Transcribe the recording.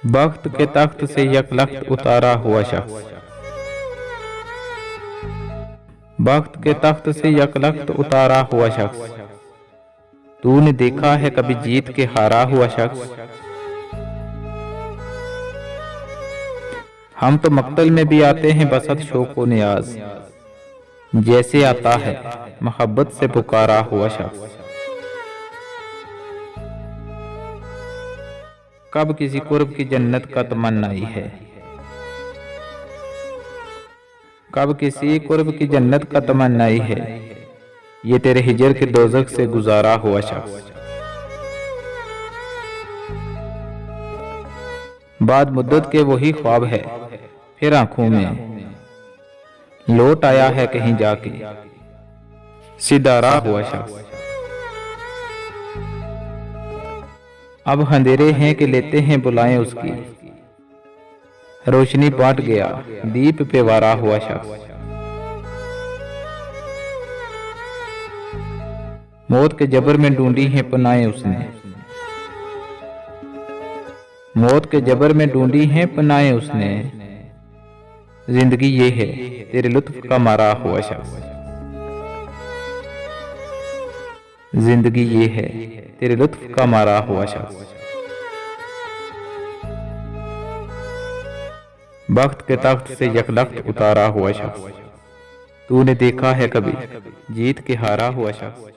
बख्त के तख्त से यकलख्त उतारा हुआ शख्स। बख्त के तख्त से यकलख्त उतारा हुआ शख्स। तूने देखा है कभी जीत के हारा हुआ शख्स। हम तो मक्तल में भी आते हैं बसत शौक व नियाज, जैसे आता है मोहब्बत से पुकारा हुआ शख्स। कब किसी कुर्ब की जन्नत का तमन्नाई है, कब किसी कुर्ब की जन्नत का तमन्नाई है, ये तेरे हिजर के दोजख से गुजारा हुआ शख्स। बाद मुद्दत के वही ख्वाब है फिर आंखों में, लौट आया है कहीं जाके सिदारा हुआ शख्स। अब अंधेरे हैं कि लेते हैं बुलाएं उसकी, रोशनी बांट गया दीप पे वारा हुआ शख्स। मौत के जबर में ढूंढी हैं पनाएं उसने, मौत के जबर में ढूंढी हैं पनाएं उसने। जिंदगी ये है तेरे लुत्फ का मारा हुआ शख्स। जिंदगी ये है तेरे लुत्फ का मारा हुआ शख्स। बख्त के तख्त से यकलख्त उतारा हुआ शख्स। तूने देखा है कभी जीत के हारा हुआ शख्स।